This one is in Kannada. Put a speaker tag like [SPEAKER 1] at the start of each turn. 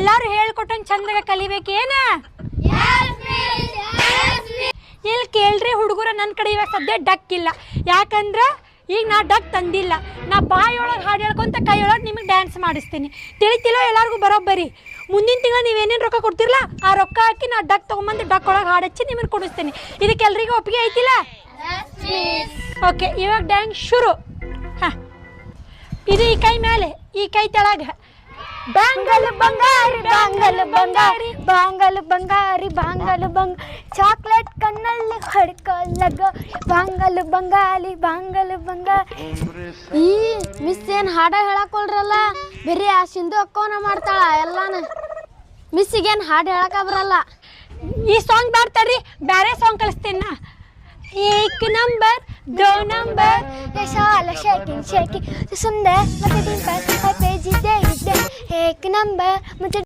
[SPEAKER 1] ಎಲ್ಲಾರು ಹೇಳ್ಕೊಟ್ಟಂಗೆ ಚಂದಾಗ ಕಲಿಬೇಕೇನ? ಇಲ್ಲಿ ಕೇಳ್ರಿ ಹುಡುಗರ, ನನ್ನ ಕಡೆ ಇವಾಗ ಸದ್ಯ ಡಕ್ ಇಲ್ಲ. ಯಾಕಂದ್ರೆ ಈಗ ನಾ ಡಕ್ ತಂದಿಲ್ಲ. ನಾ ಬಾಯೊಳಗೆ ಹಾಡು ಹೇಳ್ಕೊಂತ ಕೈಯೊಳಗೆ ನಿಮಗೆ ಡ್ಯಾನ್ಸ್ ಮಾಡಿಸ್ತೀನಿ. ತಿಳಿತಿಲ್ಲೋ ಎಲ್ಲರಿಗೂ ಬರೋಬ್ಬರಿ? ಮುಂದಿನ ತಿಂಗಳು ನೀವೇನೇನು ರೊಕ್ಕ ಕೊಡ್ತಿರಲ್ಲ ಆ ರೊಕ್ಕ ಹಾಕಿ ನಾ ಡಕ್ ತೊಗೊಂಬಂದು ಡಕ್ ಒಳಗೆ ಹಾಡು ಹಚ್ಚಿ ನಿಮಗೆ ಕೊಡಿಸ್ತೀನಿ. ಇದಕ್ಕೆ ಎಲ್ರಿಗೂ ಒಪ್ಪಿಗೆ ಐತಿಲ್ಲ? ಓಕೆ, ಇವಾಗ ಡ್ಯಾನ್ಸ್ ಶುರು. ಹಾಂ, ಇದು ಈ ಕೈ ಮೇಲೆ, ಈ ಕೈ ತೆಳಗೆ. ಬಾಂಗಲ್ ಬಂಗಾರಿ ಬಾಂಗಲ್ ಬಂಗಾರಿ ಬಾಂಗಲ್ ಬಂಗಾರಿ ಬಾಂಗಲ್ ಚಾಕ್ಲೇಟ್ ಕಣ್ಣಲ್ಲಿ ಹೊಡ್ಕೊಳ್ಳಗ ಬಾಂಗಲ್ ಬಂಗಾಲಿ ಬಾಂಗಲ್ ಬಂಗಾರಿ. ಈ ಮಿಸ್ ಏನು ಹಾಡ ಹೇಳಕೊಳ್ರಲ್ಲ, ಬರೀ ಆ ಸಿಂಧು ಅಕ್ಕವನ ಮಾಡ್ತಾಳ ಎಲ್ಲಾನ. ಮಿಸ್ಸಿಗೇನು ಹಾಡು ಹೇಳಕ ಬರಲ್ಲ. ಈ ಸಾಂಗ್ ಬಾಡ್ತಾರ್ರಿ, ಬೇರೆ ಸಾಂಗ್ ಕಲಿಸ್ತೀನಿ ನಾ. एक नंबर 2 नंबर शाला शेकिंग शेकिंग सुंदर मत दिन पर पेजी दे एक नंबर मुझे